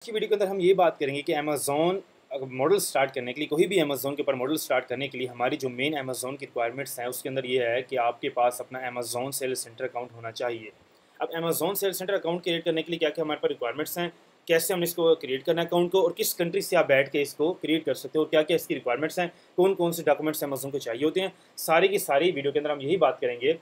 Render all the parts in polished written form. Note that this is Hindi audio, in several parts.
की वीडियो के अंदर हम ये बात करेंगे कि अमेज़ॉन मॉडल स्टार्ट करने के लिए, कोई भी अमेज़ॉन के ऊपर मॉडल स्टार्ट करने के लिए हमारी जो मेन अमेज़ॉन की रिक्वायरमेंट्स हैं उसके अंदर ये है कि आपके पास अपना अमेज़ॉन सेल्स सेंटर अकाउंट होना चाहिए। अब Amazon sales centre account create करने के लिए क्या क्या हमारे पास रिक्वायरमेंट्स हैं, कैसे हमने इसको क्रिएट करना है अकाउंट को, और किस कंट्री से आप बैठ के इसको क्रिएट कर सकते हो, और क्या क्या इसकी रिक्वायरमेंट्स हैं, कौन कौन से डॉक्यूमेंट्स अमेज़ॉन को चाहिए होते हैं, सारी की सारी वीडियो के अंदर हम यही बात करेंगे।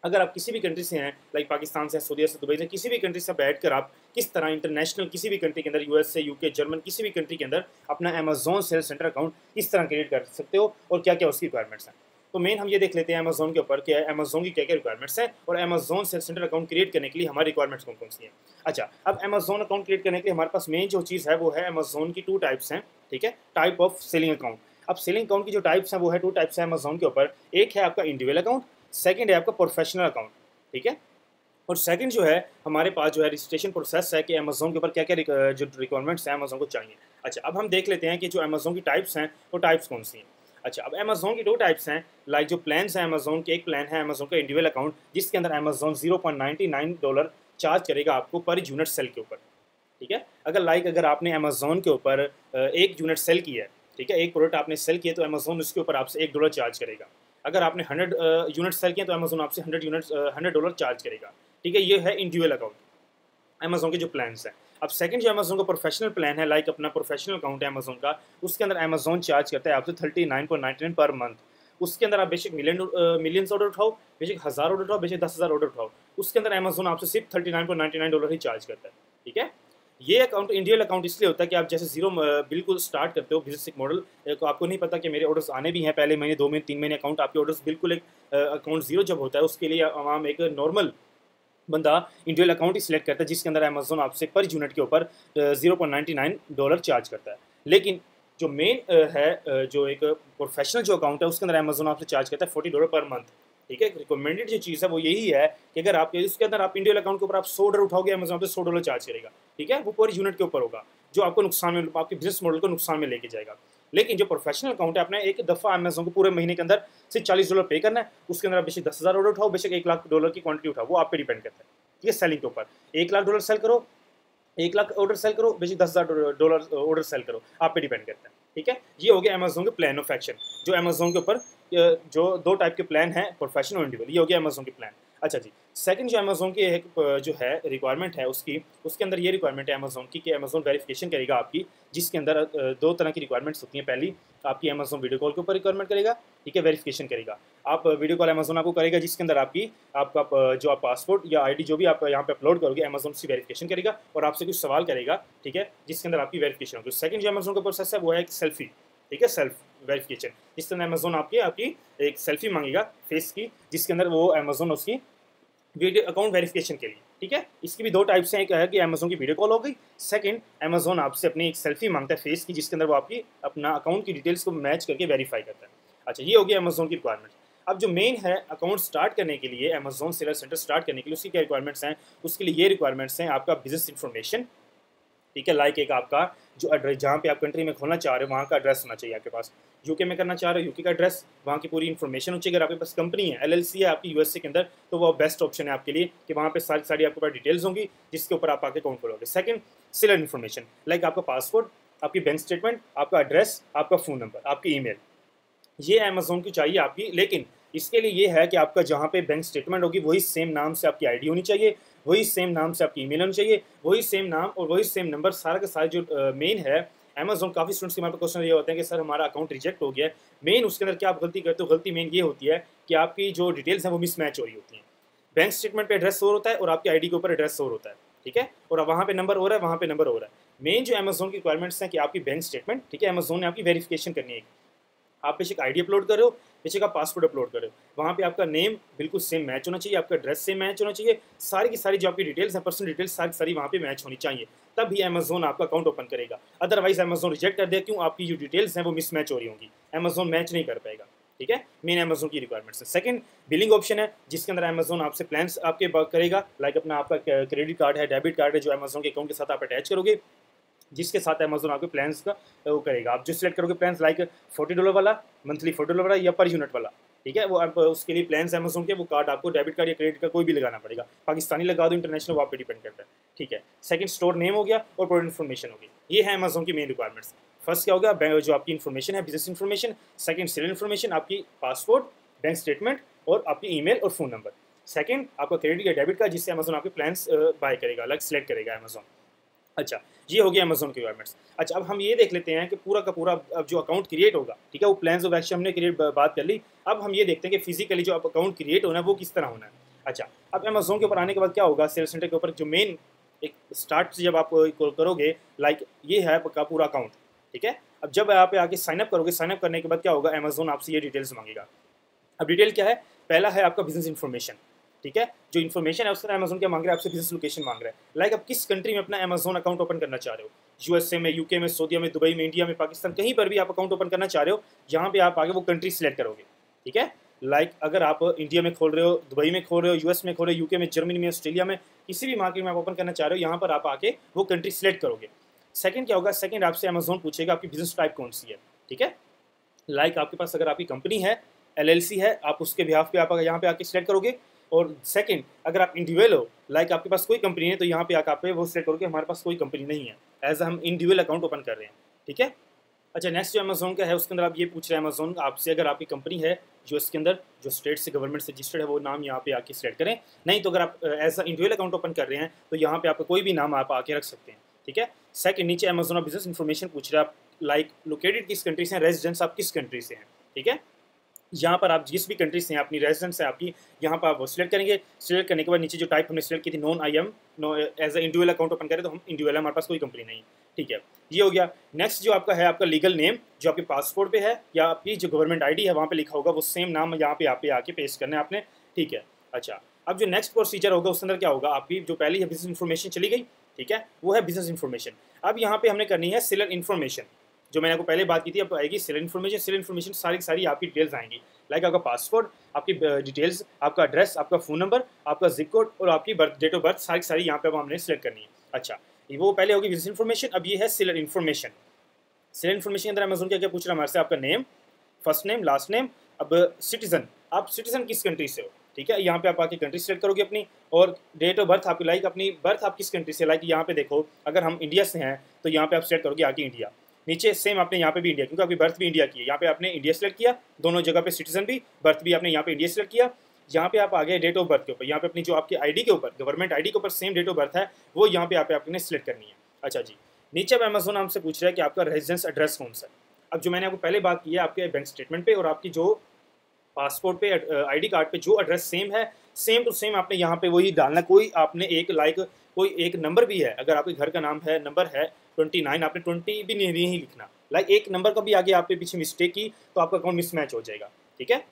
अगर आप किसी भी कंट्री से हैं, लाइक पाकिस्तान से, सऊदी से, दुबई से, किसी भी कंट्री से बैठकर आप किस तरह इंटरनेशनल किसी भी कंट्री के अंदर, यूएस से, यूके, जर्मन, किसी भी कंट्री के अंदर अपना अमेज़ॉन सेल्स सेंटर अकाउंट किस तरह क्रिएट कर सकते हो और क्या क्या उसकी रिक्वायरमेंट्स हैं। तो मेन हम ये देख लेते हैं अमेज़ॉन के ऊपर कि अमेज़ॉन की क्या क्या रिक्वायरमेंट्स हैं और Amazon sales centre account create करने के लिए हमारी रिक्वायरमेंट्स कौन कौन सी हैं। अच्छा, अब अमेज़ॉन अकाउंट क्रिएट करने के लिए हमारे पास मेन जो चीज़ है वो है अमेज़ॉन की 2 टाइप्स हैं, ठीक है, टाइप ऑफ सेलिंग अकाउंट। अब सेलिंग अकाउंट की जो टाइप्स हैं वो है 2 टाइप्स हैं अमेज़ॉन के ऊपर। एक है आपका इंडिविजुअल अकाउंट, सेकंड है आपका प्रोफेशनल अकाउंट, ठीक है। और सेकंड जो है हमारे पास जो है रजिस्ट्रेशन प्रोसेस है कि अमेज़ॉन के ऊपर क्या क्या जो रिक्वायरमेंट्स हैं अमेज़ॉन को चाहिए। अच्छा, अब हम देख लेते हैं कि जो अमेज़ॉन की टाइप्स हैं वो टाइप्स कौन सी हैं। अच्छा, अब अमेज़ॉन की 2 टाइप्स हैं, लाइक जो प्लान्स हैं अमेज़ॉन के। एक प्लान है अमेज़ॉन का इंडिविजुअल अकाउंट जिसके अंदर अमेज़ॉन $0.99 चार्ज करेगा आपको पर यूनिट सेल के ऊपर, ठीक है। अगर आपने अमेज़ॉन के ऊपर एक यूनिट सेल किया है, ठीक है, एक प्रोडक्ट आपने सेल किया तो अमेज़ॉन उसके ऊपर आपसे $1 चार्ज करेगा। अगर आपने 100 यूनिट सेल किए तो अमेज़ॉन आपसे $100 चार्ज करेगा, ठीक है। ये है इंडिविजुअल अकाउंट अमेज़ॉन के जो प्लान्स हैं। अब सेकंड जो अमेज़ॉन का प्रोफेशनल प्लान है, लाइक अपना प्रोफेशनल अकाउंट है अमेज़ॉन का, उसके अंदर अमेज़ॉन चार्ज करता है आपसे 39.99 पर मंथ। उसके अंदर आप बेशक मिलियंस ऑर्डर उठाओ, बेशक हज़ार ऑर्डर उठाओ, बेशक 10,000 ऑर्डर उठाओ, उसके अंदर अमेज़ॉन आपसे सिर्फ $39.99 ही चार्ज करता है, ठीक है। ये अकाउंट इंडिविजुअल अकाउंट इसलिए होता है कि आप जैसे जीरो बिल्कुल स्टार्ट करते हो बिजनेस मॉडल, तो आपको नहीं पता कि मेरे ऑर्डर्स आने भी हैं पहले महीने, 2 महीने, 3 महीने अकाउंट आपके ऑर्डर्स बिल्कुल एक अकाउंट जीरो जब होता है उसके लिए आवाम एक नॉर्मल बंदा इंडिविजुअल अकाउंट ही सिलेक्ट करता है जिसके अंदर अमेज़ॉन आपसे पर यूनिट के ऊपर $0.99 चार्ज करता है। लेकिन जो मेन है जो एक प्रोफेशनल जो अकाउंट है उसके अंदर अमेज़ॉन आपसे चार्ज करता है $40 पर मंथ, ठीक है। रिकमेंडेड जो चीज़ है वो यही है कि अगर आप इसके अंदर आप इंडिविजुअल अकाउंट के ऊपर आप 100 ऑर्डर उठाओगे अमेज़ॉन पे $100 चार्ज करेगा, ठीक है। वो पर यूनिट के ऊपर होगा जो आपको नुकसान में, आपके बिजनेस मॉडल को नुकसान में लेके जाएगा। लेकिन जो प्रोफेशनल अकाउंट है, आपने एक दफ़ा अमेज़ॉन को पूरे महीने के अंदर सिर्फ $40 पे करना है। उसके अंदर आप बेशक 10,000 ऑर्डर उठाओ, बेशक $1,00,000 की क्वांटिटी उठाओ, वो आप पे डिपेंड करता है, ठीक है, सेलिंग के ऊपर। $1,00,000 सेल करो, 1,00,000 ऑर्डर सेल करो, बेशक $10,000 ऑर्डर सेल करो, आप पे डिपेंड करता है, ठीक है। ये हो गया अमेज़ॉन के प्लान ऑफ एक्शन, जो अमेज़ॉन के ऊपर जो 2 टाइप के प्लान हैं, प्रोफेशनल और इंडिविजुअल, ये हो गया अमेज़ॉन के प्लान। अच्छा जी, सेकंड जो अमेज़ॉन की एक जो है रिक्वायरमेंट है उसकी, उसके अंदर ये रिक्वायरमेंट है अमेज़ॉन की कि अमेज़ॉन वेरिफिकेशन करेगा आपकी, जिसके अंदर 2 तरह की रिक्वायरमेंट्स होती हैं। पहली आपकी अमेज़ॉन वीडियो कॉल के ऊपर रिक्वायरमेंट करेगा, ठीक है, वेरिफिकेशन करेगा। आप वीडियो कॉल अमेज़ॉन आपको करेगा जिसके अंदर आपका जो आप पासपोर्ट या आईडी जो भी आप यहाँ पे अपलोड करोगे, अमेज़ॉन उसकी वेरिफिकेशन करेगा और आपसे कुछ सवाल करेगा, ठीक है, जिसके अंदर आपकी वेरिफिकेशन होगी। सेकंड जो अमेज़ॉन का प्रोसेस है वो है एक सेल्फी, ठीक है, सेल्फ वेरिफिकेशन, जिसके अंदर अमेज़ॉन आपकी एक सेल्फी मांगेगा फेस की, जिसके अंदर वो अमेज़ॉन उसकी वीडियो अकाउंट वेरिफिकेशन के लिए, ठीक है। इसकी भी 2 टाइप्स हैं, एक है कि अमेज़ॉन की वीडियो कॉल हो गई, सेकंड अमेज़ॉन आपसे अपनी एक सेल्फी मांगता है फेस की, जिसके अंदर वो आपकी अपना अकाउंट की डिटेल्स को मैच करके वेरीफाई करता है। अच्छा, ये हो गया अमेज़ॉन की रिक्वायरमेंट। अब जो मेन है अकाउंट स्टार्ट करने के लिए, अमेज़ॉन सेलर सेंटर स्टार्ट करने के लिए उसकी क्या रिक्वायरमेंट्स हैं, उसके लिए ये रिक्वायरमेंट्स हैं आपका बिजनेस इन्फॉर्मेशन, ठीक है, लाइक एक आपका जो एड्रेस जहाँ पे आप कंट्री में खोलना चाह रहे हो वहाँ का एड्रेस होना चाहिए आपके पास। यूके में करना चाह रहे हो, यूके का एड्रेस, वहाँ की पूरी इन्फॉर्मेशन होनी चाहिए। अगर आपके पास कंपनी है, एलएलसी है आपकी यूएसए के अंदर, तो वो बेस्ट ऑप्शन है आपके लिए कि वहाँ पे सारी सारी आपके पास डिटेल्स होंगी जिसके ऊपर आप आके अकाउंट खोलोगे। सेकंड, सेलर इन्फॉर्मेशन, लाइक आपका पासपोर्ट, आपकी बैंक स्टेटमेंट, आपका एड्रेस, आपका फ़ोन नंबर, आपकी ईमेल, ये अमेज़ॉन की चाहिए आपकी। लेकिन इसके लिए ये है कि आपका जहाँ पे बैंक स्टेटमेंट होगी वही सेम नाम से आपकी आईडी होनी चाहिए, वही सेम नाम से आपकी ईमेल होनी चाहिए, वही सेम नाम और वही सेम नंबर, सारा का सारा जो मेन है। अमेज़ॉन काफ़ी स्टूडेंट्स के हमारे पास क्वेश्चन ये होते हैं कि सर हमारा अकाउंट रिजेक्ट हो गया है, मेन उसके अंदर क्या आप गलती करते हो, गलती मेन ये होती है कि आपकी जो डिटेल्स हैं वो मिसमैच हो रही होती हैं। बैंक स्टेटमेंट पे एड्रेस और होता है और आपकी आईडी के ऊपर एड्रेस और होता है, ठीक है, और वहाँ पे नंबर हो रहा है, वहाँ पे नंबर हो रहा है। मेन जो अमेज़ॉन की रिक्वायरमेंट्स हैं कि आपकी बैंक स्टेटमेंट, ठीक है, अमेज़ॉन ने आपकी वेरिफिकेशन करनी है। आप बेशक आईडी अपलोड कर रहे हो, बेशक आप पासपोर्ट अपलोड कर रहे हो, वहाँ पे आपका नेम बिल्कुल सेम मैच होना चाहिए, आपका एड्रेस सेम मैच होना चाहिए, सारी की सारी जो आपकी डिटेल्स हैं, पर्सनल डिटेल्स सारी सारी वहाँ पे मैच होनी चाहिए, तब ही अमेज़ॉन आपका अकाउंट ओपन करेगा। अदरवाइज अमेज़ॉन रिजेक्ट कर दे, क्यों, आपकी जो डिटेल्स हैं वो मिसमैच हो रही होंगी, अमेज़ॉन मैच नहीं कर पाएगा, ठीक है। मेन अमेज़ॉन की रिक्वायरमेंट्स है। सेकंड, बिलिंग ऑप्शन है जिसके अंदर अमेज़ॉन आपसे प्लान्स आपके करेगा, लाइक अपना आपका क्रेडिट कार्ड है, डेबिट कार्ड है, जो अमेज़ॉन के अकाउंट के साथ आप अटैच करोगे, जिसके साथ अमेज़ॉन आपके प्लान्स का वो करेगा। आप जो सिलेक्ट करोगे प्लान्स, लाइक $40 वाला, मंथली $40 वाला या पर यूनिट वाला, ठीक है। वो आप उसके लिए प्लान्स अमेजोन के, वो कार्ड आपको डेबिट कार्ड या क्रेडिट कार्ड कोई भी लगाना पड़ेगा, पाकिस्तानी लगा दो, इंटरनेशनल, वो आप पे डिपेंड करता है। ठीक है। सेकंड स्टोर नेम हो गया और प्रोडक्ट इन्फॉर्मेशन हो गई। ये है अमेजोन की मेन रिक्वायरमेंट्स। फर्स्ट क्या हो गया, जो आपकी इन्फॉर्मेशन है, business information. Second seller information, आपकी पासपोर्ट, बैंक स्टेटमेंट और आपकी ईमेल और फ़ोन नंबर। सेकंड आपका क्रेडिट या डेबिट कार्ड, जिससे अमेजोन आपके प्लान्स बाय करेगा, अलग सेलेक्ट करेगा अमेजोन। अच्छा, ये हो गया अमेजोन की रिक्वायरमेंट्स। अच्छा, अब हम ये देख लेते हैं कि पूरा का पूरा अब जो अकाउंट क्रिएट होगा, ठीक है, वो प्लान्स ऑफ एक्शन हमने क्रिएट बात कर ली। अब हम ये देखते हैं कि फिजिकली जो अकाउंट क्रिएट होना है वो किस तरह होना है। अच्छा, अब अमेजोन के ऊपर आने के बाद क्या होगा, सेल्स सेंटर के ऊपर जो मेन एक स्टार्ट से जब आप करोगे, लाइक ये है आपका पूरा अकाउंट। ठीक है। अब जब यहाँ पे आके साइनअप करोगे, साइनअप करने के बाद क्या होगा, अमेजोन आपसे ये डिटेल्स मांगेगा। अब डिटेल क्या है, पहला है आपका बिजनेस इन्फॉर्मेशन। ठीक है। जो इन्फॉर्मेशन है उसका अमेजोन क्या मांग रहा है आपसे, बिजनेस लोकेशन मांग रहा है। लाइक आप किस कंट्री में अपना अमेजोन अकाउंट ओपन करना चाह रहे हो, यूएसए में, यूके में, सऊदी में, दुबई में, इंडिया में, पाकिस्तान, कहीं पर भी आप अकाउंट ओपन करना चाह रहे हो, यहाँ पे आप आगे वो कंट्री सेलेक्ट करोगे। ठीक है। लाइक अगर आप इंडिया में खोल रहे हो, दुबई में खोल रहे हो, यूएस में खोल रहे हो, यूके में, जर्मनी में, ऑस्ट्रेलिया में, किसी भी मार्केट में आप ओपन करना चाह रहे हो, यहाँ पर आप आके वो कंट्री सेलेक्ट करोगे। सेकंड क्या होगा, सेकंड आपसे अमेजोन पूछेगा आपकी बिजनेस टाइप कौन सी है। ठीक है। लाइक आपके पास अगर आपकी कंपनी है, एलएलसी है, आप उसके बिहाफ पे आप यहाँ पे आके सिलेक्ट करोगे। और सेकंड, अगर आप इंडिविजुअल हो, लाइक आपके पास कोई कंपनी है, तो यहाँ पे आकर आप वो सिलेक्ट करोगे हमारे पास कोई कंपनी नहीं है, एज हम इंडिविजुअल अकाउंट ओपन कर रहे हैं। ठीक है। अच्छा, नेक्स्ट जो अमेजोन का है उसके अंदर आप ये पूछ रहे हैं अमेजोन आपसे, अगर आपकी कंपनी है जो इसके अंदर जो स्टेट से गवर्नमेंट से रजिस्टर्ड है, वो नाम यहाँ पे आके सिलेक्ट करें। नहीं तो अगर आप as a individual account open कर रहे हैं तो यहाँ पे आपका कोई भी नाम आप आके रख सकते हैं। ठीक है। सेकंड, नीचे अमेजोन ऑफ बिजनेस इन्फॉर्मेशन पूछ रहे हैं आप, लाइक लोकेटेड किस कंट्री से हैं, रेजिडेंस आप किस कंट्री से हैं। ठीक है। यहाँ पर आप जिस भी कंट्री से हैं, अपनी रेजिडेंस है आपकी, यहाँ पर आप वो सिलेक्ट करेंगे। सिलेक्ट करने के बाद नीचे जो टाइप हमने सिलेक्ट की थी, non I am, no as a individual account open करें तो हम इंडिविजुअल, हमारे पास कोई कंपनी नहीं। ठीक है, ये हो गया। नेक्स्ट जो आपका है, आपका लीगल नेम जो आपके पासपोर्ट पे है या आपकी जो गवर्नमेंट आईडी है वहाँ पे लिखा होगा, वो सेम नाम यहाँ पे आके पेस्ट करना है आपने। ठीक है। अच्छा, अब जो नेक्स्ट प्रोसीजर होगा उसके अंदर क्या होगा, आपकी जो पहली है बिजनेस इन्फॉर्मेशन चली गई। ठीक है, वो है बिजनेस इन्फॉर्मेशन। अब यहाँ पे हमने करनी है सेलर इन्फॉर्मेशन, जो मैंने आपको पहले बात की थी, अब आएगी सेलर इन्फॉर्मेशन। सेलर इन्फॉर्मेशन सारी की सारी आपकी डिटेल्स आएंगी, लाइक आपका पासपोर्ट, आपकी डिटेल्स, आपका एड्रेस, आपका फ़ोन नंबर, आपका जिप कोड और आपकी डेट ऑफ बर्थ, सारी की सारी यहाँ पे अब हमने सेलेक्ट करनी है। अच्छा, वो पहले होगी बिजनेस इन्फॉर्मेशन। अब ये है सेलर इन्फॉर्मेशन। सेलर इन्फॉर्मेशन के अंदर अमेजोन क्या क्या पूछ रहा है हमारे से, आपका name, first name, last name. अब सिटीजन, आप सिटीजन किस कंट्री से हो। ठीक है, यहाँ पे आप आके कंट्री सेलेक्ट करोगे अपनी, और डेट ऑफ बर्थ आपकी, लाइक अपनी बर्थ आप किस कंट्री से, लाइक यहाँ पे देखो अगर हम इंडिया से हैं तो यहाँ पे आप सेलेक्ट करोगे आगे इंडिया। नीचे सेम आपने यहाँ पे भी इंडिया, क्योंकि आपकी बर्थ भी इंडिया की है, यहाँ पे आपने इंडिया सेलेक्ट किया, दोनों जगह पे सिटीजन भी, बर्थ भी आपने यहाँ पे इंडिया सेलेक्ट किया। यहाँ पे आप आगे डेट ऑफ बर्थ के ऊपर, यहाँ पे अपनी जो आपकी आईडी के ऊपर, गवर्नमेंट आईडी के ऊपर सेम डेट ऑफ बर्थ है, वो यहाँ पे आपने सेलेक्ट करनी है। अच्छा जी, नीचे अब अमेजोन हमसे पूछ रहा है कि आपका रेजिडेंस एड्रेस कौन सा है। अब जो मैंने आपको पहले बात की है, आपके बैंक स्टेटमेंट पे और आपकी जो पासपोर्ट पे, आईडी कार्ड पे जो एड्रेस सेम है, सेम टू सेम आपने यहाँ पे वही डालना। कोई आपने एक लाइक कोई एक नंबर भी है, अगर आपके घर का नाम है, नंबर है 29, आपने 20 भी नहीं लिखना। लाइक एक नंबर का भी आगे आप पे पीछे मिस्टेक की तो आपका अकाउंट मिसमैच हो जाएगा। ठीक है।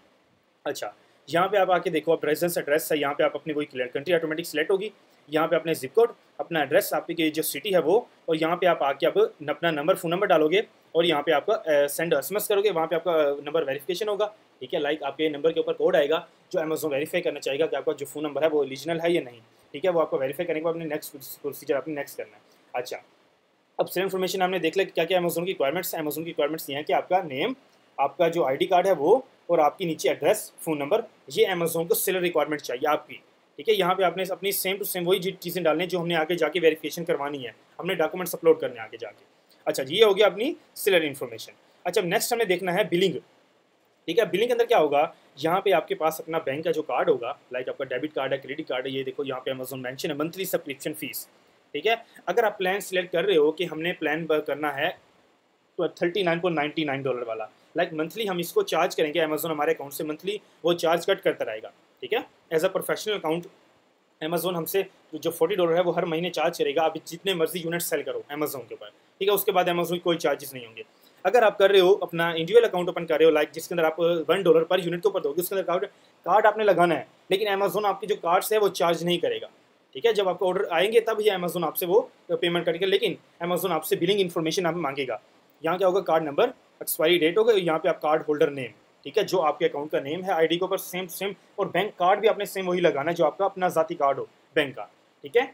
अच्छा, यहाँ पे आप आके देखो, आप रेजिडेंस एड्रेस है, यहाँ पे आप अपनी वही कंट्री ऑटोमेटिक सेलेक्ट होगी। यहाँ पे अपने जिप कोड, अपना एड्रेस, आपकी जो सिटी है वो, और यहाँ पे आप आके अब अपना नंबर, फ़ोन नंबर डालोगे और यहाँ पे आपका सेंड एसएमएस करोगे, वहाँ पे आपका नंबर वेरिफिकेशन होगा। ठीक है, लाइक आपके नंबर के ऊपर कोड आएगा जो अमेजोन वेरीफाई करना चाहेगा कि आपका जो फ़ोन नंबर है वो ओरिजिनल है या नहीं। ठीक है, वो आपको वेरीफाई करने के बाद अपने नेक्स्ट प्रोसीजर आपने नेक्स्ट करना है। अच्छा, अब सेम इन्फॉर्मेशन हमने देख लिया क्या क्या अमेजोन की रिक्वायरमेंट्स हैं। अमेजोन की रिक्वायरमेंट्स ये हैं कि आपका नेम, आपका जो आईडी कार्ड है वो, और आपकी नीचे एड्रेस, फ़ोन नंबर, ये अमेजोन को सेलर रिक्वायरमेंट चाहिए आपकी। ठीक है, यहाँ पे आपने अपनी सेम टू सेम वही चीज़ें डालनी है जो हमने आगे जाके वेरिफिकेशन करवानी है, हमने डॉक्यूमेंट्स अपलोड करने आगे जाके। अच्छा जी, ये हो गया अपनी सेलर इन्फॉर्मेशन। अच्छा, नेक्स्ट हमें देखना है बिलिंग। ठीक है, बिलिंग के अंदर क्या होगा, यहाँ पे आपके पास अपना बैंक का जो कार्ड होगा, लाइक आपका डेबिट कार्ड है, क्रेडिट कार्ड है, ये देखो यहाँ पे अमेजोन मेंशन है मंथली सब्सक्रिप्शन फीस। ठीक है, अगर आप प्लान सिलेक्ट कर रहे हो कि हमने प्लान करना है तो $39.99 वाला, लाइक मंथली हम इसको चार्ज करेंगे, अमेजोन हमारे अकाउंट से मंथली वो चार्ज कट करता रहेगा। ठीक है, as a professional account Amazon हमसे जो $40 है वो हर महीने चार्ज करेगा। आप जितने मर्जी यूनिट सेल करो अमेजोन के ऊपर, ठीक है, उसके बाद अमेजोन कोई चार्जेस नहीं होंगे। अगर आप कर रहे हो अपना इंडिविजुअल अकाउंट ओपन कर रहे हो, लाइक जिसके अंदर आप $1 पर यूनिट के ऊपर दोगे, उसके अंदर कार्ड आपने लगाना है, लेकिन अमेजोन आपके जो कार्ड्स है वो चार्ज नहीं करेगा। ठीक है, जब आपको ऑर्डर आएंगे तब ये अमेजोन आपसे वो पेमेंट करेगा, लेकिन अमेजोन आपसे बिलिंग इन्फॉर्मेशन आप मांगेगा। यहाँ क्या होगा, कार्ड नंबर, एक्सपायरी डेट होगा, यहाँ पे आप कार्ड होल्डर नेम, ठीक है, जो आपके अकाउंट का नेम है, आईडी के ऊपर सेम सेम, और बैंक कार्ड भी आपने सेम वही लगाना है जो आपका अपना ज़ाती कार्ड हो बैंक का। ठीक है।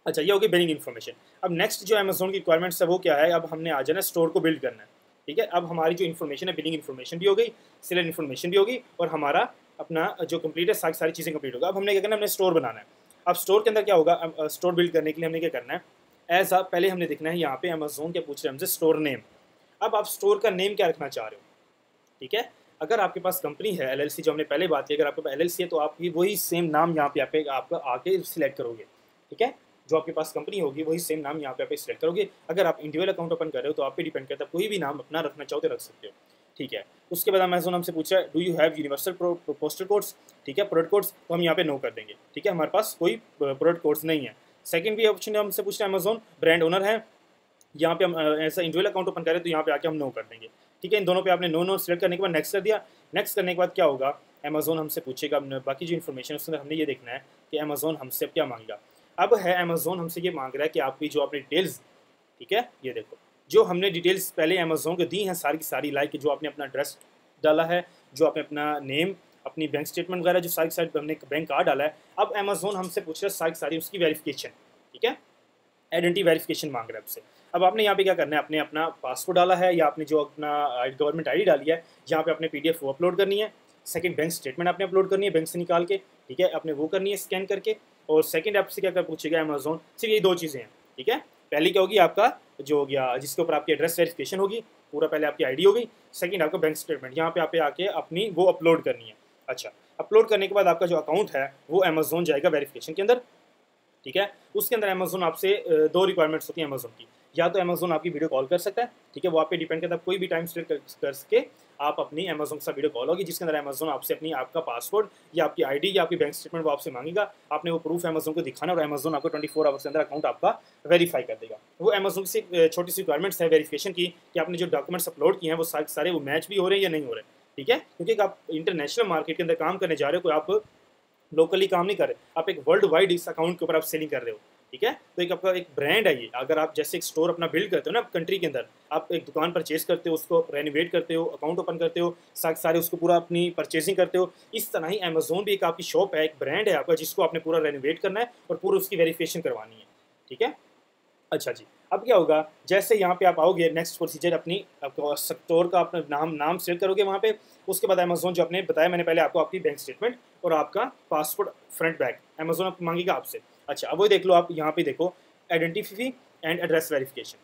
अच्छा, ये होगी बिलिंग इन्फॉर्मेशन। अब नेक्स्ट जो अमेजोन की रिक्वायरमेंट्स है वो क्या है, अब हमने आ जाना स्टोर को बिल्ड करना है। ठीक है। अब हमारी जो इन्फॉर्मेशन है, बिलिंग इन्फॉर्मेशन भी हो गई, सेलर इन्फॉर्मेशन भी होगी, और हमारा अपना जो कंप्लीट है सारी चीज़ें कंप्लीट होगा। अब हमने क्या करना है, हमने स्टोर बनाना है। अब स्टोर के अंदर क्या होगा, स्टोर बिल्ड करने के लिए हमने क्या करना है, पहले हमने देखना है यहाँ पे अमेज़न क्या पूछ रहे हैं हमसे, स्टोर नेम। अब आप स्टोर का नेम क्या रखना चाह रहे हो, ठीक है। अगर आपके पास कंपनी है एलएलसी, जो हमने पहले बात की, अगर आपके पास एलएलसी है तो आप भी वही सेम नाम यहाँ पे आपका आके सिलेक्ट करोगे, ठीक है। जो आपके पास कंपनी होगी वही सेम नाम यहाँ पे आप सिलेक्ट करोगे। अगर आप इंडिविजुअल अकाउंट ओपन कर रहे हो तो आप पे डिपेंड करता है, कोई भी नाम अपना रखना चाहो तो रख सकते हो, ठीक है। उसके बाद अमेज़न हमसे पूछा है do you have universal postal codes, ठीक है, प्रोडक्ट कोड्स, तो हम यहाँ पे नो कर देंगे, ठीक है, हमारे पास कोई प्रोडक्ट कोड्स नहीं है। सेकंड भी ऑप्शन हमसे पूछ रहा है अमेज़न ब्रांड ओनर है, यहाँ पे हम ऐसा इंडिविजुअल अकाउंट ओपन करें तो यहाँ पे आके हम नो कर देंगे, ठीक है। इन दोनों पे आपने नो सिलेक्ट करने के बाद नेक्स्ट कर दिया। नेक्स्ट करने के बाद क्या होगा, अमेज़न हमसे पूछेगा बाकी जो इन्फॉर्मेशन उसके अंदर हमने ये देखना है कि अमेज़न हमसे क्या मांगेगा। अब है अमेज़न हमसे ये मांग रहा है कि आपकी जो अपनी डिटेल्स, ठीक है, ये देखो जो हमने डिटेल्स पहले अमेज़न को दी हैं सारी की सारी, लाइक जो आपने अपना एड्रेस डाला है, जो आपने अपना नेम, अपनी बैंक स्टेटमेंट वगैरह जो सारी हमने बैंक कार्ड डाला है। अब अमेज़न हमसे पूछ रहा है सारी उसकी वेरिफिकेशन, ठीक है, आइडेंटिटी वेरिफिकेशन मांग रहा है आपसे। अब आपने यहाँ पे क्या करना है, आपने अपना पासपोर्ट डाला है या आपने जो अपना गवर्नमेंट आईडी डाली है, यहाँ पे अपने पीडीएफ वो अपलोड करनी है। सेकंड बैंक स्टेटमेंट आपने अपलोड करनी है बैंक से निकाल के, ठीक है, आपने वो करनी है स्कैन करके। और सेकंड आपसे क्या पूछेगा अमेज़न, सिर्फ ये दो चीज़ें हैं, ठीक है। पहली क्या होगी, आपका जो हो गया जिसके ऊपर आपकी एड्रेस वेरिफिकेशन होगी, पूरा पहले आपकी आईडी हो गई। सेकंड आपका बैंक स्टेटमेंट, यहाँ पे आप आके अपनी वो अपलोड करनी है। अच्छा, अपलोड करने के बाद आपका जो अकाउंट है वो अमेज़न जाएगा वेरिफिकेशन के अंदर, ठीक है। उसके अंदर अमेज़न आपसे दो रिक्वायरमेंट्स होती हैं अमेज़न की, या तो अमेज़न आपकी वीडियो कॉल कर सकता है, ठीक है, वो आप पे डिपेंड करता है, कोई भी टाइम सेलेक्ट कर सके आप अपनी अमेज़न के साथ वीडियो कॉल होगी, जिसके अंदर अमेज़न आपसे अपनी आपका पासवर्ड या आपकी आईडी या आपकी बैंक स्टेटमेंट वो आपसे मांगेगा। आपने वो प्रूफ अमेज़न को दिखाना और अमेज़न आपको 24 आवर्स के अंदर अकाउंट आपका वेरीफाई कर देगा। वो अमेज़न से छोटी सी रिक्वायरमेंट्स है वेरिफिकेशन की कि आपने जो डॉक्यूमेंट्स अपलोड किए हैं वो सारे वो मैच भी हो रहे हैं या नहीं हो रहे, ठीक है, क्योंकि आप इंटरनेशनल मार्केट के अंदर काम करने जा रहे हो, कोई आप लोकली काम नहीं कर रहे, आप एक वर्ल्ड वाइड इस अकाउंट के ऊपर आप सेलिंग कर रहे हो, ठीक है। तो एक आपका एक ब्रांड है ये। अगर आप जैसे एक स्टोर अपना बिल्ड करते हो ना कंट्री के अंदर, आप एक दुकान परचेज करते हो, उसको रेनोवेट करते हो, अकाउंट ओपन करते हो, सारे उसको पूरा अपनी परचेजिंग करते हो, इस तरह ही अमेज़न भी एक आपकी शॉप है, एक ब्रांड है आपका, जिसको आपने पूरा रेनोवेट करना है और पूरी उसकी वेरिफिकेशन करवानी है, ठीक है। अच्छा जी, अब क्या होगा, जैसे यहाँ पे आप आओगे नेक्स्ट प्रोसीजर अपनी आपको स्टोर का अपना नाम सेलेक्ट करोगे वहाँ पे। उसके बाद अमेज़न जो आपने बताया मैंने पहले आपको, आपकी बैंक स्टेटमेंट और आपका पासपोर्ट फ्रंट बैक अमेज़न आप मांगेगा आपसे। अच्छा, अब वो देख लो, आप यहाँ पे देखो आइडेंटिटी एंड एड्रेस वेरिफिकेशन,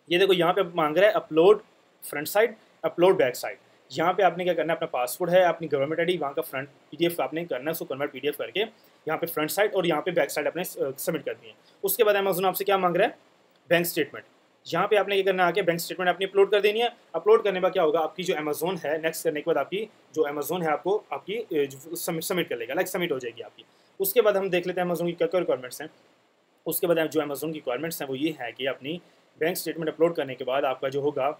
ये देखो यहाँ पे मांग रहा है upload front side, upload back side. यहाँ पे आपने क्या करना है, अपना पासपोर्ट है, अपनी गवर्नमेंट आईडी, वहाँ का फ्रंट पीडीएफ आपने करना है, उसको कन्वर्ट पीडीएफ करके यहाँ पे फ्रंट साइड और यहाँ पे बैक साइड आपने सबमिट कर दी है। उसके बाद अमेज़न आपसे क्या मांग रहा है, बैंक स्टेटमेंट। यहाँ पे आपने क्या करना है, आके बैंक स्टेटमेंट अपनी अपलोड कर देनी है। अपलोड करने के बाद क्या होगा, आपकी जो अमेज़न है नेक्स्ट करने के बाद आपकी जो अमेज़न है आपको आपकी सबमिट कर लेगा, लाइक सबमिट हो जाएगी आपकी। उसके बाद हम देख लेते हैं अमेज़न की क्या क्या रिक्वायरमेंट्स हैं। उसके बाद जो अमेज़न की रिक्वायरमेंट्स हैं वो ये है कि अपनी बैंक स्टेटमेंट अपलोड करने के बाद आपका जो होगा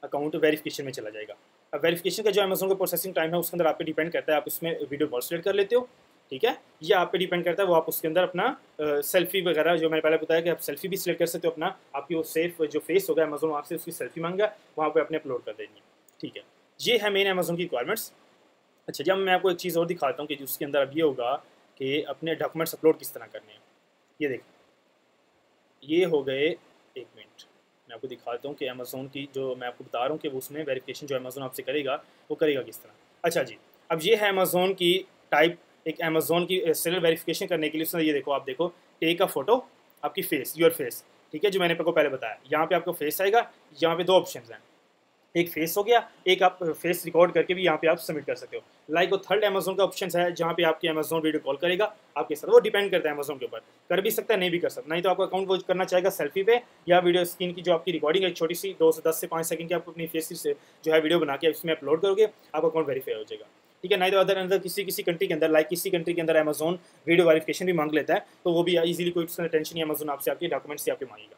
अकाउंट वेरिफिकेशन में चला जाएगा। अब वेरिफिकेशन का जो अमेज़न का प्रोसेसिंग टाइम है उसके अंदर आप पे डिपेंड करता है, आप इसमें वीडियो कॉल सेलेक्ट कर लेते हो, ठीक है, ये आप पे डिपेंड करता है। वो आप उसके अंदर अपना सेल्फी वगैरह जो मैंने पहले बताया कि आप सेल्फी भी सिलेक्ट कर सकते हो, अपना आपकी वो सेफ जो फेस होगा अमेज़न आपसे उसकी सेल्फी मांगा, वहाँ पे अपने अपलोड कर देंगे, ठीक है। ये है मेन अमेज़न की रिक्वायरमेंट्स। अच्छा, जब मैं आपको एक चीज़ और दिखाता हूँ कि उसके अंदर अब ये होगा कि अपने डॉक्यूमेंट्स अपलोड किस तरह करने हैं। ये देखो, ये हो गए, एक मिनट मैं आपको दिखाता हूँ कि अमेज़न की जो मैं आपको बता रहा हूँ कि वो उसमें वेरिफिकेशन जो अमेज़न आपसे करेगा वो करेगा किस तरह। अच्छा जी, अब ये है अमेज़न की टाइप, एक अमेज़न की सेलर वेरिफिकेशन करने के लिए उसने ये देखो, आप देखो टेक अ फोटो आपकी फेस, योर फेस, ठीक है, जो मैंने आपको पहले बताया। यहाँ पे आपको फेस आएगा, यहाँ पे दो ऑप्शन हैं, एक फेस हो गया, एक आप फेस रिकॉर्ड करके भी यहाँ पे आप सबमिट कर सकते हो। लाइक वो थर्ड अमेज़न का ऑप्शन है जहाँ पे आपकी अमेज़न वीडियो कॉल करेगा आपके साथ, वो डिपेंड करता है अमेज़न के ऊपर, कर भी सकता है नहीं भी कर सकता। नहीं तो आपका अकाउंट वो करना चाहेगा सेल्फी पे या वीडियो स्क्रीन की जो आपकी रिकॉर्डिंग है छोटी सी 2 से 10 से 5 सेकंड की, आप अपनी फेस से जो है वीडियो बना के इसमें अपलोड करोगे, आपका अकाउंट वेरीफाई हो जाएगा, ठीक है। नहीं तो अंदर किसी कंट्री के अंदर, लाइक किसी कंट्री के अंदर अमेज़न वीडियो वेरिफिकेशन भी मांग लेता है, तो वो भी ईजिली कोई टेंशन नहीं, अमेज़न आपसे आपके डॉक्यूमेंट्स से आपके मांगेगा।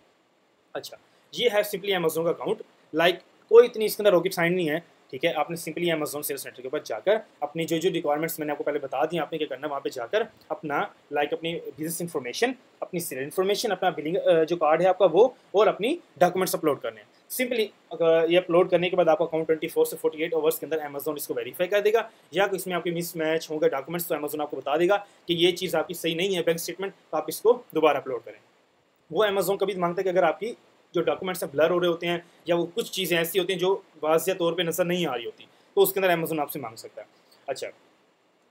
अच्छा, ये है सिंपली अमेज़न का अकाउंट, लाइक कोई इतनी इसके अंदर रॉकेट साइंस नहीं है, ठीक है। आपने सिंपली अमेज़न सेल्स सेंटर के ऊपर जाकर अपनी जो रिक्वायरमेंट्स मैंने आपको पहले बता दी, आपने क्या करना है, वहाँ पे जाकर अपना लाइक अपनी बिजनेस इन्फॉर्मेशन, अपनी सेलर इन्फॉर्मेशन, अपना बिलिंग जो कार्ड है आपका वो, और अपनी डॉक्यूमेंट्स अपलोड करने हैं। सिंपली ये अपलोड करने के बाद आपका अकाउंट 24 से 48 आवर्स के अंदर अमेज़न इसको वेरीफाई कर देगा, या इसमें आपकी मिस मैच होंगे डॉक्यूमेंट्स तो अमेज़न आपको बता देगा कि ये चीज़ आपकी सही नहीं है बैंक स्टेटमेंट, तो आप इसको दोबारा अपलोड करें। वो अमेज़न कभी मांगता है कि अगर आपकी जो डॉक्यूमेंट्स हैं ब्लर हो रहे होते हैं या वो कुछ चीज़ें ऐसी होती हैं जो वाज़िया तौर पे नज़र नहीं आ रही होती, तो उसके अंदर अमेज़न आपसे मांग सकता है। अच्छा,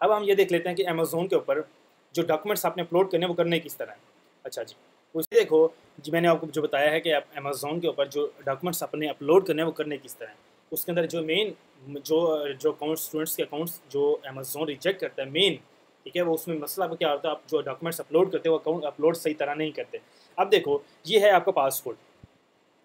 अब हम ये देख लेते हैं कि अमेज़न के ऊपर जो डॉक्यूमेंट्स आपने अपलोड करने हैं वो करने किस तरह हैं। अच्छा जी, उसे देखो जी, मैंने आपको जो बताया है कि आप अमेज़न के ऊपर जो डॉक्यूमेंट्स आपने अपलोड करने हैं वो करने किस तरह हैं। उसके अंदर जो मेन जो जो अकाउंट स्टूडेंट्स के अकाउंट्स जो अमेज़न रिजेक्ट करता है मेन, ठीक है, वो उसमें मसला क्या होता है, आप जो डॉक्यूमेंट्स अपलोड करते हो वो अकाउंट अपलोड सही तरह नहीं करते। अब देखो ये है आपका पासपोर्ट।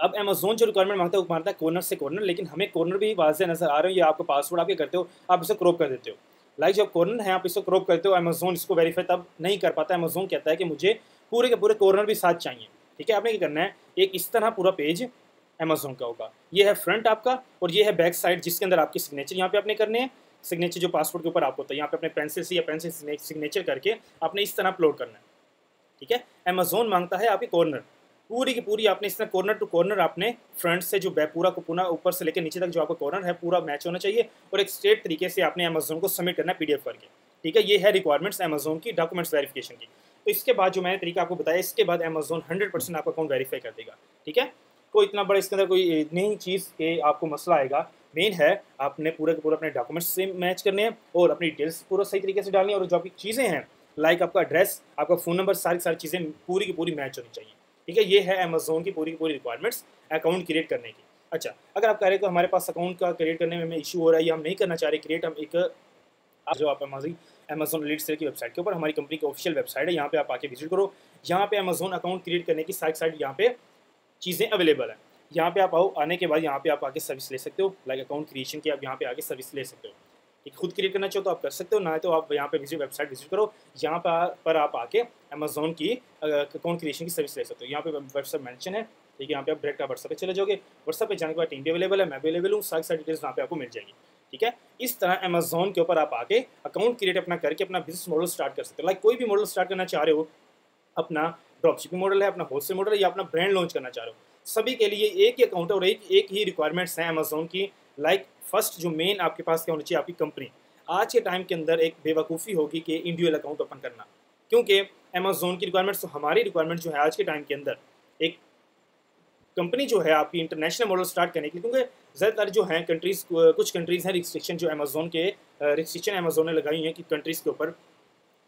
अब अमेज़न जो रिक्वायरमेंट मांगता है वो मांगता है कॉर्नर से कॉर्नर, लेकिन हमें कॉर्नर भी वाज़ेह नज़र आ रहे हो, ये आपका पासवर्ड आप ये करते हो, आप इसे क्रॉप कर देते हो। लाइक जो कॉर्नर है आप इसे क्रॉप करते हो, अमेज़न इसको वेरीफाई तब नहीं कर पाता। अमेज़न कहता है कि मुझे पूरे के पूरे कॉर्नर भी साथ चाहिए। ठीक है, आपने क्या करना है, एक इस तरह पूरा पेज अमेज़न का होगा, ये है फ्रंट आपका और ये है बैक साइड, जिसके अंदर आपकी सिग्नेचर यहाँ पे आपने करने हैं। सिग्नेचर जो पासपोर्ट के ऊपर आपको होता है, यहाँ पे अपने पेंसिल से या पेन से सिग्नेचर करके आपने इस तरह अपलोड करना है। ठीक है, अमेज़न मांगता है आपकी कॉर्नर, पूरी की पूरी आपने इस तरह कॉर्नर टू कॉर्नर आपने फ्रंट से जो पूरा को पूरा ऊपर से लेकर नीचे तक जो आपका कॉर्नर है पूरा मैच होना चाहिए और एक स्ट्रेट तरीके से आपने अमेज़न को सबमिट करना है पीडीएफ करके। ठीक है, ये है रिक्वायरमेंट्स अमेज़न की डॉक्यूमेंट्स वेरिफिकेशन की। तो इसके बाद जो मैंने तरीका आपको बताया, इसके बाद अमेज़न 100% आपका अकाउंट वेरीफाई कर देगा। ठीक है, कोई इतना बड़ा इसके अंदर कोई नहीं चीज़ के आपको मसला आएगा। मेन है आपने पूरे के पूरे अपने डॉक्यूमेंट्स से मैच करने हैं और अपनी डिटेल्स पूरा सही तरीके से डालनी है और जो आपकी चीज़ें हैं लाइक आपका एड्रेस, आपका फ़ोन नंबर, सारी चीज़ें पूरी की पूरी मैच होनी चाहिए। ठीक है, ये है अमेज़न की पूरी रिक्वायरमेंट्स अकाउंट क्रिएट करने की। अच्छा, अगर आप कह रहे हो कि हमारे पास अकाउंट का क्रिएट करने में हमें इशू हो रहा है या हम नहीं करना चाह रहे क्रिएट, हम एक जो आप हमारी अमेज़न लीड सेल की वेबसाइट के ऊपर हमारी कंपनी की ऑफिशियल वेबसाइट है, यहाँ पे आप आके विजिट करो। यहाँ पे अमेज़न अकाउंट क्रिएट करने की साइड यहाँ पे चीज़ें अवेलेबल है। यहाँ पे आप आओ, आने के बाद यहाँ पे आप आके सर्विस ले सकते हो, लाइक अकाउंट क्रिएशन की आप यहाँ पे आके सर्विस ले सकते हो। ठीक, खुद क्रिएट करना चाहो तो आप कर सकते हो, ना तो आप यहाँ पे वेबसाइट विजिट करो, यहाँ पर आप आके अमेज़न की अकाउंट क्रिएशन की सर्विस ले सकते हो। यहाँ पे व्हाट्सअप मेंशन है। ठीक है, यहाँ पे आप डायरेक्ट व्हाट्सअप पे चले जाओगे, व्हाट्सअप पे जाने के बाद टीम भी अवेलेबल है, मैं भी अवेलेबल हूँ, सारी डिटेल्स यहाँ पे आपको मिल जाएगी। ठीक है, इस तरह अमेज़न के ऊपर आप आके अकाउंट क्रिएट अपना करके अपना बिजनेस मॉडल स्टार्ट कर सकते हो। लाइक कोई भी मॉडल स्टार्ट करना चाह रहे हो, अपना ड्रॉपशिपिंग मॉडल है, अपना होलसेल मॉडल है या अपना ब्रांड लॉन्च करना चाह रहे हो, सभी के लिए एक ही अकाउंट है और एक ही रिक्वायरमेंट्स हैं अमेज़न की। लाइक फर्स्ट जो मेन आपके पास क्या होनी चाहिए, आपकी कंपनी। आज के टाइम के अंदर एक बेवकूफ़ी होगी कि इंडिविजुअल अकाउंट ओपन करना, क्योंकि अमेज़न की रिक्वायरमेंट्स तो हमारी रिक्वायरमेंट जो है आज के टाइम के अंदर एक कंपनी जो है आपकी इंटरनेशनल मॉडल स्टार्ट करने के लिए, क्योंकि ज़्यादातर जो हैं कंट्रीज़, कुछ कंट्रीज़ हैं रिस्ट्रिक्शन जो अमेज़न के रिस्ट्रिक्शन अमेज़न ने लगाई हैं कि कंट्रीज़ के ऊपर,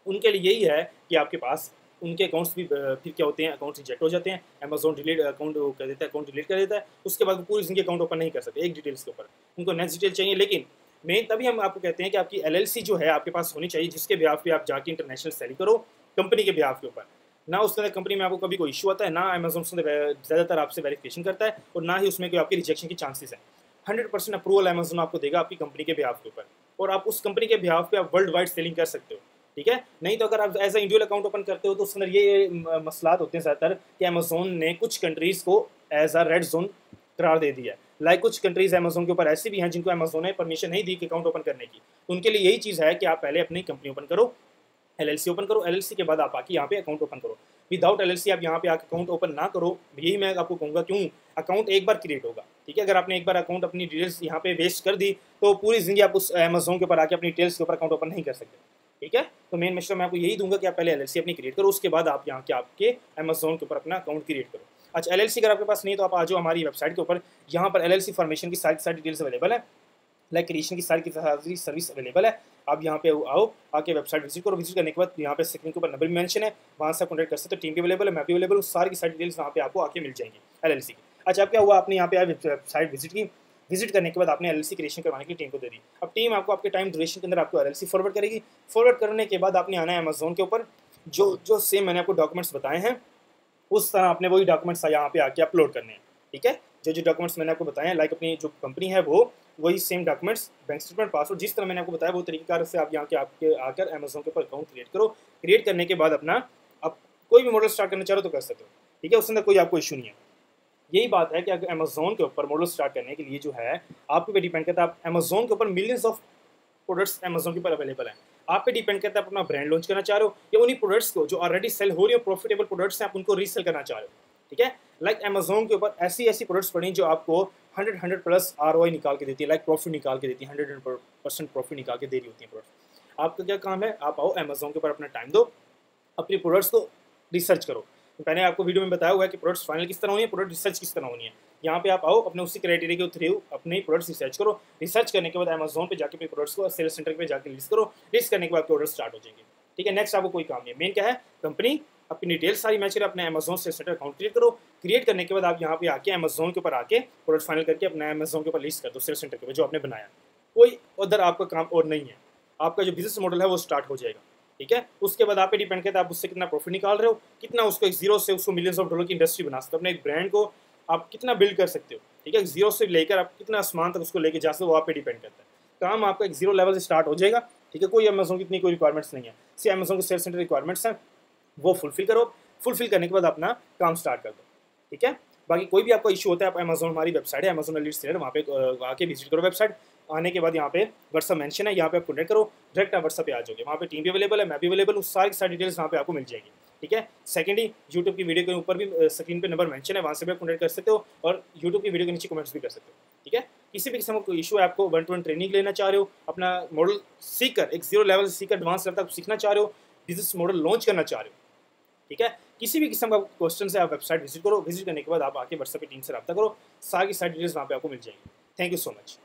उनके लिए यही है कि आपके पास उनके अकाउंट्स भी फिर क्या होते हैं, अकाउंट रिजेक्ट हो जाते हैं, अमेज़न डिलीट अकाउंट कर देता है, अकाउंट डिलीट कर देता है, उसके बाद पूरी ज़िंदगी अकाउंट ओपन नहीं कर सकते एक डिटेल्स के ऊपर, उनको नेक्स्ट डिटेल चाहिए। लेकिन मेन तभी हम आपको कहते हैं कि आपकी एलएलसी जो है आपके पास होनी चाहिए, जिसके बिहाफ पे आप जाके इंटरनेशनल सेल करो कंपनी के बिहाफ के ऊपर। ना उसके अंदर कंपनी में आपको कभी कोई इशू आता है, ना अमेज़न उसके अंदर ज़्यादातर आपसे वेरिफिकेशन करता है और ना ही उसमें कोई आपकी रिजेक्शन की चांसेस है। 100% अप्रूवल अमेज़न आपको देगा आपकी कंपनी के बिहाफ के ऊपर और आप उस कंपनी के बिहाफ पे आप वर्ल्ड वाइड सेलिंग कर सकते हो। ठीक है, नहीं तो अगर आप as a individual account open करते हो तो उसके अंदर ये मसलात होते हैं ज़्यादातर कि अमेज़न ने कुछ कंट्रीज़ को एज अ रेड जोन करार दे दिया है। लाइक कुछ कंट्रीज़ अमेज़न के ऊपर ऐसी भी हैं जिनको अमेज़न ने परमिशन नहीं दी कि अकाउंट ओपन करने की, तो उनके लिए यही चीज़ है कि आप पहले अपनी कंपनी ओपन करो, एलएलसी ओपन करो, एलएलसी के बाद आप आके यहाँ पे अकाउंट ओपन करो। विदाउट एलएलसी आप यहाँ पे आके अकाउंट ओपन ना करो, यही मैं आपको कहूँगा। क्यों? अकाउंट एक बार क्रिएट होगा, ठीक है, अगर आपने एक बार अकाउंट अपनी डिटेल्स यहाँ पे वेस्ट कर दी तो पूरी ज़िंदगी आप उस अमेज़न के ऊपर आके अपनी डिटेल्स के ऊपर अकाउंट ओपन नहीं कर सकते। ठीक है, तो मेन मशवरा मैं आपको यही दूंगा कि आप पहले एलएलसी अपनी क्रिएट करो, उसके बाद आप यहाँ के आपके अमेज़न के ऊपर अपना अकाउंट क्रिएट करो। अच्छा, एलएलसी अगर आपके पास नहीं है तो आप आ जाओ हमारी वेबसाइट के ऊपर, यहाँ पर एलएलसी फॉर्मेशन की सारी डिटेल्स अवेलेबल है, लाइक क्रिएशन की सारी सर्विस अवेलेबल है। आप यहाँ पे आओ, आके वेबसाइट विजिट करो, विजिट करने के बाद यहाँ पे स्क्रीन के ऊपर नंबर भी मेंशन है, वहाँ से आप कॉन्टैक्ट कर सकते हो, टीम भी अवेलेबल है, मैं भी अवेलेबल हूँ, सारी की सारी डिटेल्स वहाँ पे आपको आके मिल जाएंगी एलएलसी की। अच्छा, अब क्या हुआ, आपने यहाँ पे वेबसाइट विजिट की, विजिट करने के बाद आपने एलएलसी क्रिएशन करवाने की टीम को दे दी। अब टीम आपको आपके टाइम ड्यूरेशन के अंदर आपको एलएलसी फॉरवर्ड करेगी। फॉरवर्ड करने के बाद आपने आना है अमेज़न के ऊपर, जो सेम मैंने आपको डॉक्यूमेंट्स बताए हैं उस तरह आपने वही डॉक्यूमेंट्स यहाँ पे आके अपलोड करने हैं। ठीक है, जो डॉक्यूमेंट्स मैंने आपको बताए हैं, लाइक अपनी जो कंपनी है वो वही same documents, bank statement, password, जिस तरह मैंने आपको बताया वो तरीकेकार से आप यहाँ के आपके आकर अमेज़न के ऊपर अकाउंट क्रिएट करो। क्रिएट करने के बाद अपना आप कोई भी मॉडल स्टार्ट करना चाह रहे हो तो कर सकते हो। ठीक है, उसके अंदर कोई आपको इशू नहीं है। यही बात है कि अगर अमेज़न के ऊपर मॉडल स्टार्ट करने के लिए जो है आपके पे डिपेंड करता है, आप अमेज़न के ऊपर मिलियंस ऑफ प्रोडक्ट्स अमेज़न के ऊपर अवेलेबल हैं, आप पे डिपेंड करता है आप अपना ब्रांड लॉन्च करना चाह रहे हो या उन्हीं प्रोडक्ट्स को जो ऑलरेडी सेल हो रही हो, प्रॉफिटेबल प्रोडक्ट्स हैं, आप उनको रीसेल करना चाह रहे हो। ठीक है, लाइक अमेज़न के ऊपर ऐसी प्रोडक्ट्स पड़ी जो आपको 100+ ROI निकाल के देती है, लाइक प्रॉफिट निकाल के देती है, 100% प्रॉफिट निकाल के दे रही होती है प्रोडक्ट्स। आपका क्या काम है, आप आओ अमेज़न के ऊपर अपना टाइम दो, अपनी प्रोडक्ट्स को रिसर्च करो, मैंने आपको वीडियो में बताया हुआ है कि प्रोडक्ट्स फाइनल किस तरह होनी है, प्रोडक्ट रिसर्च किस तरह होनी है। यहाँ पे आप आओ, अपने उसी क्राइटेरिया के थ्रू अपने प्रोडक्ट्स रिसर्च करो। रिसर्च करने के बाद अमेजोन पे जाके अपने प्रोडक्ट्स को सेल्स सेंटर पे जाके लिस्ट करो। लिस्ट करने के बाद प्रोडक्ट स्टार्ट हो जाएंगे। ठीक है, नेक्स्ट आपको कोई काम नहीं है। मेन क्या है, कंपनी अपनी डिटेल्स सारी मैच करे, अपने Amazon sales centre account create करो। क्रिएट करने के बाद आप यहाँ पे आके अमेजोन के ऊपर आके प्रोडक्ट फाइनल करके अपने अमेजोन के ऊपर लिस्ट कर दो सेल्स सेंटर के ऊपर जो आपने बनाया। कोई उधर आपका काम और नहीं है, आपका जो बिजनेस मॉडल है वो स्टार्ट हो जाएगा। ठीक है, उसके बाद आप पे डिपेंड करता है आप उससे कितना प्रॉफिट निकाल रहे हो, कितना उसको एक जीरो से उसको मिलियंस ऑफ डॉलर की इंडस्ट्री बना सकते हो। अपने एक ब्रांड को आप कितना बिल्ड कर सकते हो। ठीक है, जीरो से लेकर आप कितना आसमान तक उसको लेके जा सकते हो, वो आप पे डिपेंड करता है। काम आपका एक जीरो लेवल से स्टार्ट हो जाएगा। ठीक है, कोई अमेजोन की इतनी कोई रिक्वायरमेंट्स नहीं है, सिर्फ अमेजोन के सेल्स सेंटर रिक्वायरमेंट्स हैं, वो फुलफिल करो। फुलफिल करने के बाद अपना काम स्टार्ट कर दो। ठीक है, बाकी कोई भी आपको इशू होता है, आप अमेजोन, हमारी वेबसाइट है अमेजोन लीड सेलर, वहाँ पे आके विजिट करो। वेबसाइट आने के बाद यहाँ पे व्हाट्सअप मेंशन है, यहाँ पे आप कॉन्टैक्ट करो, डायरेक्ट आप व्हाट्सअप पे आ जाओगे। वहाँ पे टीम भी अवेलेबल है, मैं भी अवेलेबल हूँ, सारी की सारी डिटेल्स वहाँ पे आपको मिल जाएगी। ठीक है, सेकेंडली यूट्यूब की वीडियो के ऊपर भी स्क्रीन पे नंबर मेंशन है, वहाँ से भी आप कॉन्टैक्ट कर सकते हो और यूट्यूब की वीडियो के नीचे कमेंट्स भी कर सकते हो। ठीक है, किसी भी किस्म का कोई इशू है, आपको 1-to-1 ट्रेनिंग लेना चाह रहे हो, अपना मॉडल सीखकर एक जीरो लेवल सीखकर एडवांस लेवल तक सीखना चाह रहे हो, बिजनेस मॉडल लॉन्च करना चाह रहे हो। ठीक है, किसी भी किस्म का क्वेश्चन है आप वेबसाइट विजिट करो। विजिट करने के बाद आप आके व्हाट्सएप पे टीम से रब्ता करो, सारी डिटेल्स वहाँ पे आपको मिल जाएंगी। Thank you so much.